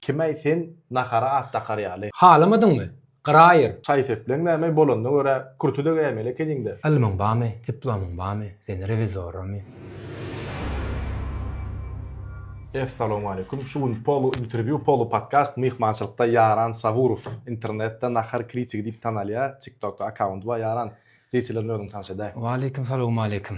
Kime sen nahara at takaryaly. Halamadyňmy? Garaýyr. Sayfep bilen näme bolandy göre kurtuda gelmeli kelinde. Almyň bamy, diplomyň bamy, sen revizormy? Assalamu alaikum. Şu Polu interview, Polu podcast mihmançylykda Yaran Savurov. Internetde nahar kritik dip tanalya, TikTok'da account var Yaran. Sesilerini ödün tanışaday. Wa alaikum salam alaikum.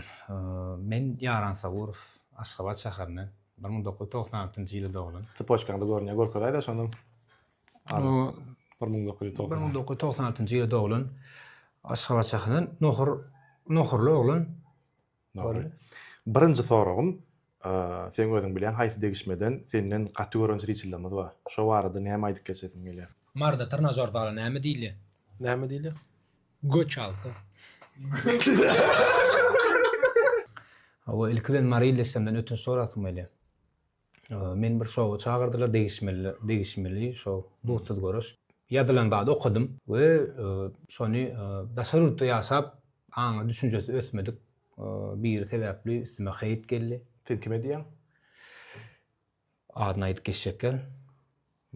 Men Yaran Savurov, Aşgabat şäheriniň 1996-njy ýylda dogulun. Tıpoçkanda görünýär görkezäýde şonun. 1996-njy ýylda dogulun. Aşgabat şäheriniň nohurly oglun. Birinji soragym, sen özüň bilen haýf degişmeden senden gaty görünç riçillerimiz bar. Şo barada näme aýdyp geçesim gelýär? Marda tırnazordaly näme diýli? Näme diýli? Göç alky. Awa ilkilen Marilessemden ötün soratym ele. Men bir şowa çagyrdylar degişmeli şo dostluk görüş. Ýadylan da okudum we şonu daşarutda ýaşap aňa düşünjesi ösmedik. Bir sebäpli isme Haýit geldi. Sen kime diýen? Adyny aýdyp geçecekler.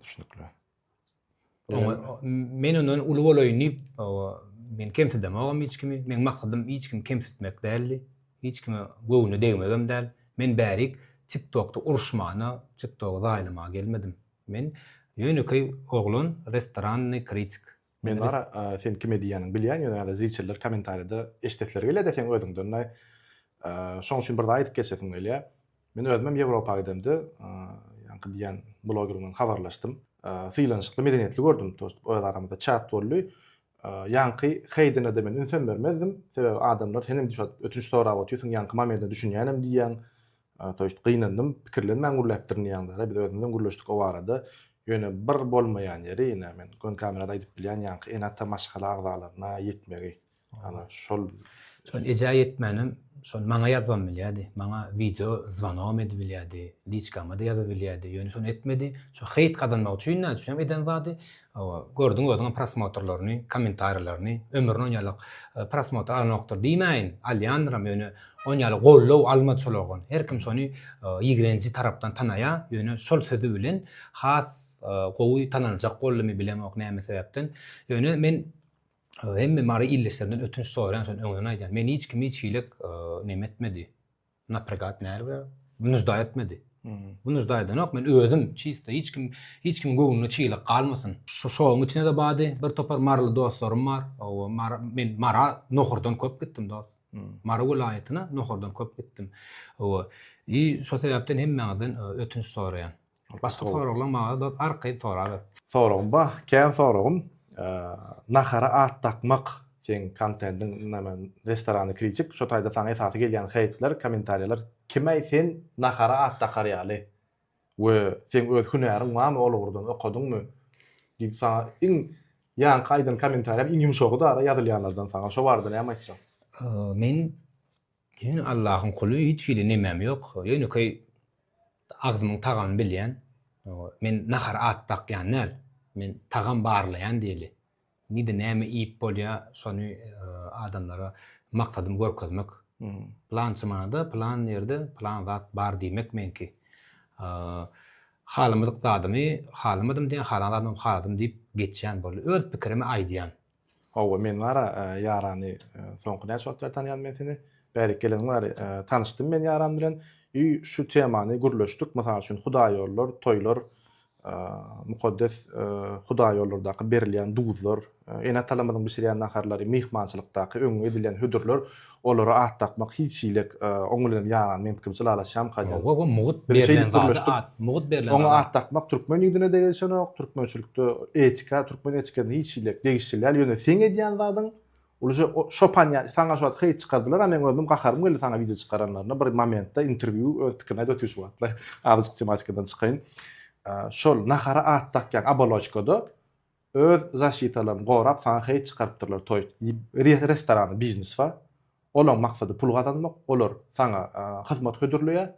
Düşünükli. Men onuň uly bolaýyny men kemsitdem agam hiç kimi, men maksadym hiç kim kemsitmek däldi. Hiç kimi göwüne degmegem däl. Men bärik TikTok'da uruşmana, TikTok'da zaýlama gelmedim. Men ýöneköy oglun restoranny kritik. Men ara sen kime diýeniň bilýän ýöne zilçiler kommentarda eşdetler geldi sen özüňden. Şoň üçin bir aýdyp geçesim gelýär. Men özüm Ýewropaga gidimdi. Ýa-ni diýen blogerden habarlaşdym. Freelancerly medeniýetli gördüm. Dost o aramda chat boldy. Ýa-ni heýdine de men ünsem bermezdim. Sebäbi adamlar henem düşüp ötünç sorap otýarsyň ýa-ni mameda düşünýänem diýen. Toýst gynandym, pikirlerim men gurulapdyrnýanlar. Biz özümden guruluşdyk o arada. Ýöne bir bolmaýan ýeri ýene men gün kamerada aýdyp bilýän ýa-ni enata maşgala agzalaryna ýetmegi. Ana şol eja ýetmenim, şol maňa ýazbam bilýärdi. Maňa video zwanom edip bilýärdi. Liçkama da ýazyp bilýärdi. Ýöne şonu etmedi. Şo heýt kazanmak üçin näme düşünýär eden zady. Gördüň özüň prosmotorlaryny, kommentarlaryny, ömrüne ýalyk prosmotor alnokdur diýmäýin. Alýandram ýöne onýaly gollow alma çologun. Her kim şonu ýigrenji tarapdan tanaýa, ýöne şol sözü bilen has gowy tananjak gollamy bilemek näme sebäpden. Ýöne men hemme mary illeslerden ötünç soran şonu öňüne aýdym. Men hiç kim hiç ýylyk näme etmedi. Napregat näme? Bunu da etmedi. Bunu da edinok men özüm çysta hiç kim göwüne çylyk galmasyn. Şoň içine de bady bir topar marly dostlarym bar. Men mara nohurdan köp gittim dost. Mara welaýatyna nohurdan köp gittim. Şo sebäpden hemmeňizden ötünç soraýan. Başga soraglar maňa da arky soralar. Soragym bar, kän soragym nahara at takmak sen kontentin näme restorany kritik şo taýda saňa esasy gelýän heýtler, kommentarlar kime sen nahara at takaryaly we sen öz hünäriň barmy olurdan okudyňmy diýip saňa ýa-ni gaýdan kommentarlar iň ýumşagy da ýazylýanlardan saňa şo barada näme aýtsaň? Men ýöne Allahyň kuly hiç ýyly nemem ýok. Ýöne köy agzymyň tagany bilýän. Men nahara at takýan näl. Men tagan barlayan diýeli. Nide näme iýip bolýar, şonu adamlara maksadym görkezmek. Plan çymanyda, plan ýerde, plan zat bar diýmek menki. Halymydyk zadymy, halymadym diýen, haladym diýip geçýän boldy. Öz pikirimi aýdýan. Men ara Yarany soňky näçe tanýan men seni. Bärik gelen bar tanışdym men Yaran bilen. Şu temany guruluşdyk. Mysal üçin Hudaý ýollar, toýlar, mukaddes Hudaý ýollardaky berilýän duzlar, ene talamadyň bişirýän naharlary, mihmançylykdaky öňe edilen hüdürler, olara at takmak hiç ýylyk oňulyň Yaran men pikirçi alaşam gaýdy. Wa mugut berilen zat, mugut berilen. Oňa at takmak türkmen ýigine de gelýär, türkmençilikde etika, türkmen etikany hiç ýylyk degişçiler ýöne sen edýän zadyň Uluja şopanya saňa şoat heýt çykardylar, men özüm gaharym geldi saňa video çykaranlaryna bir momentda interview öz pikirini ötüş wagtlar. Azyk tematikadan çykaýyn. Şol nahara at takýan abaloçkada öz zaşitalaryny gorap saňa heýt çykarypdyrlar toý. Restorany biznes bar. Olaň maksady pul gazanmak, olar saňa hyzmat hödürlüýär.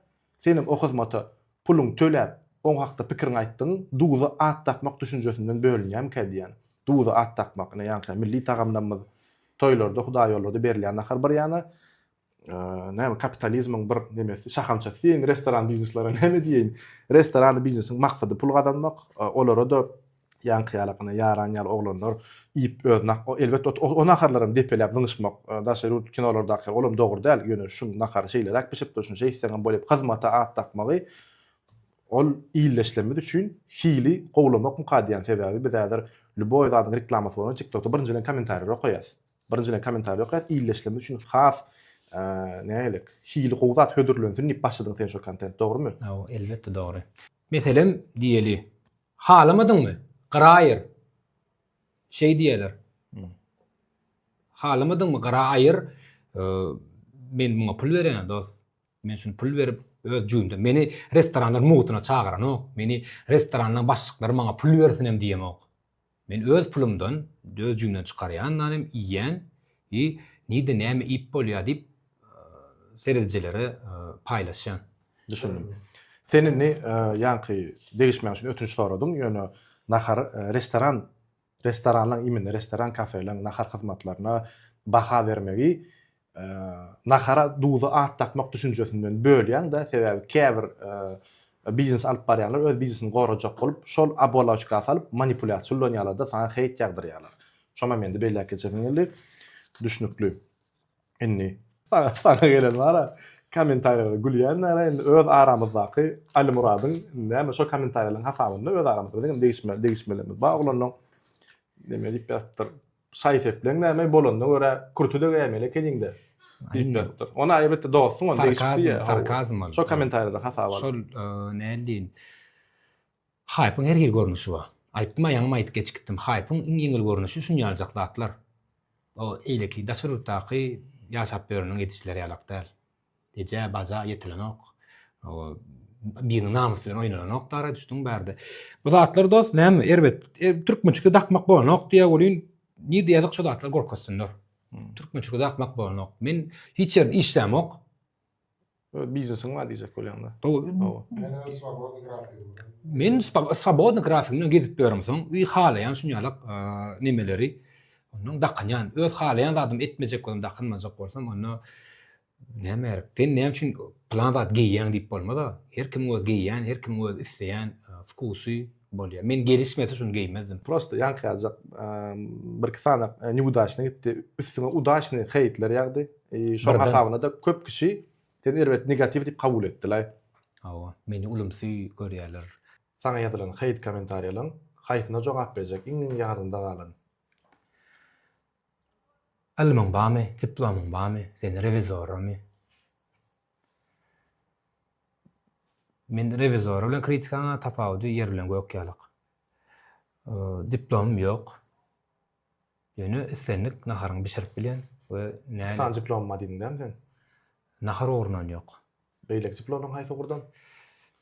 Senim o hyzmata puluň töläp, oň hakda pikirini aýtdyň, duýza at takmak düşünjesinden bölünýär diýen. Duýza at takmak, ýa-ni milli tagamlarymyz toýlarda, Hudaý ýollarda berilýän nahar bir ýana näme kapitalizmiň bir nemesi şahamça sen restoran biznesleri näme diýin? Restoran biznesiň maksady pul gazanmak, olara da ýankyýalagyna yaran ýaly oglanlar ip özna elbetde o naharlarym depeläp dyňyşmak daşary kinolardaky olam dogry däl ýöne şu nahar şeýler pişip durşun şey isleňen bolup hyzmata at takmagy ol iýleşlemedi üçin hili gowlamak mukaddiýan sebäbi bizäder Lüboy zadyň reklamasy bolan TikTokda birinjilen kommentarylar okuýas. Birinjilen kommentarylar okuýas iýleşlemedi üçin has nälik hili gowzat hödürlensin diýip başladyň sen şu kontent dogrymy? Elbette dogry. Meselem diýeli, halamadyňmy? Garaýyr. Şey diýerler. Halamadyňmy garaýyr? Men muňa pul berýän dost. Men şunu pul berip öz jüýümde meni restoranlar muğtuna çağıran ok. Meni restoranlaryň başlyklary maňa pul bersinem diýem ok. Men öz pulumdan, öz jüýümden çykarýan, iýen, nide näme ip bolýar diýip seredijilere paýlaşýan. Düşündüm. Senin ýanky degişmek üçin ötünç soradym. Ýöne nahar restoranlaryň imini, restoran kafeleriň nahar hyzmatlaryna baha bermegi nahara duza at takmak düşünjesinden bölýän da sebäbi käbir biznes alyp barýanlar öz biznesini gorajak bolup şol abolaçka salyp manipulasiýalanýarlar da sana heýt ýagdyrýarlar. Şoma mende belli geçen geldi. Düşünükli. Inni sana gelen wara kommentarylara gülýänler endi öz aramyzdaky Ali Muradyň näme şo kommentarylaryň hasabyny öz aramyzda degişmelerimiz baglanýan. Demek ki sayfet bilen näme bolandyna görä kurtuda gelmeli kelinde. Diýipdir. Ona aýrybetde dostum on degişdi. Sarkazm. Şo kommentarylarda hasaba. Şol nädiň? Hype'ın her ýer görnüşi bar. Aýtdym ýaňyma aýtyp geçikdim. Hype'ın iň ýeňil görnüşi şunu ýalajak zatlar. O eýleki daşurutdaky ýaşap berýän ýetişleri ýalakdar. Eje baza ýetilenok. O biriniň namysy bilen oýnanok dara düşdüň bärde. Bu zatlar dost näme erbet türkmençe dakmak bolanok diýe bolýan. Ni diýerdik şo zatlar gorkasyndar. Türkmençe dakmak bolanok. Men hiç ýerde işlemok. Biznesiň var diýjek bolýanda. Men swobodny grafigini gezip beremsoň, uy halayan şunýalyk nimeleri onuň dakanyan, öz halayan adam etmejek bolam, dakanmajak bolsam, onu näme sen näme üçin plandat giýýän diýip bolmada. Her kim öz giýýän, her kim öz isleýän wkusy bolýar. Men gelişmese şunu giýmezdim. Prosta ýankyjak bir kifana neudачный gitdi. Üstüne udaçny heýtler ýagdy. Şo hasabyna da köp kişi sen erbet negativ diýip kabul etdiler. Meni ulumsy görýärler. Sana ýazylan heýt kommentariýalaryň haýtyna jogap berjek iň ýadynda galan. Almanyň bamy, diplomyň bamy, sen revizormy? Men revizor bilen kritikana tapawdy ýer bilen gök ýalyk. Diplomum ýok. Ýöne senlik naharyň bişirip bilen we näme? Sen diplom madindan sen? Nahar ogrunan ýok. Beýlek diplomyň haýsy gurdan?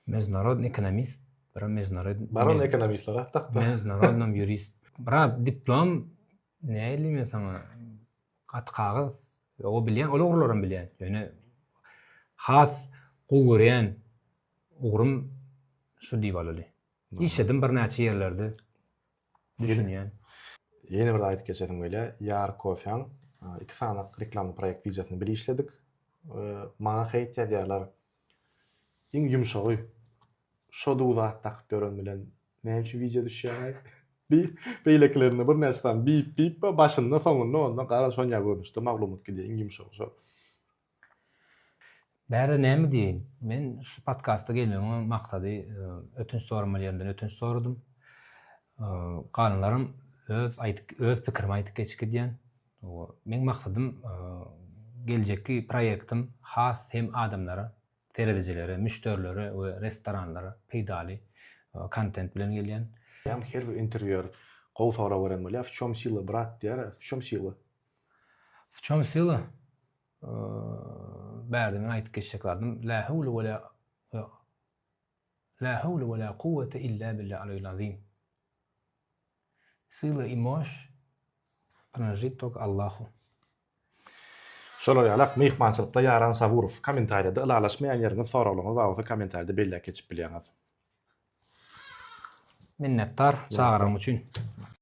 Международный экономист, Baron ekonomistler hatta. Международный юрист. Diplom näli men sana gat kagaz o bilýän, ol ogurlarym bilýän. Ýöne has gowurýan ogrum şu diýip alaly. İşedim bir näçe ýerlerde düşünýän. Ýene bir aýdyp geçedim böyle. Yar Kofyan, iki sanak reklam proýekt wideosyny bir işledik. Maňa heýt ýadylar. Iň ýumşagy. Şo duza takyp gören bilen näme üçin video düşýär? Beýleklerini bir näçeden bip başynda soňunda ondan gara soňa görmüşdi. Maglumat gidýär iň ýumşagy şo. Bäri näme diýin? Men şu podcastda gelmegem maksady ötünç sormalaryndan ötünç sorudum. Galanlarym öz pikirimi aýtyp geçikdiň. Men maksadym geljekki proýektim has hem adamlara, seredijilere, müşterilere we restoranlara peýdali kontent bilen gelýän. Hem her bir interviewer gowy sora beren bolýar. В чём сила, брат diýär. В чём сила? В чём сила? Bärde men aýtyp geçeceklerdim. La hawle we la kuvvete illa billahi'l azim. Sila imoş priнадлежит только Allahu. Şolar ýalak mehmançylykda Yaran Saburow kommentariýada ýalaşmaýan ýerine soraglaryňy wagty kommentariýada belli geçip bilýäňiz. Minnettar çağırım üçün.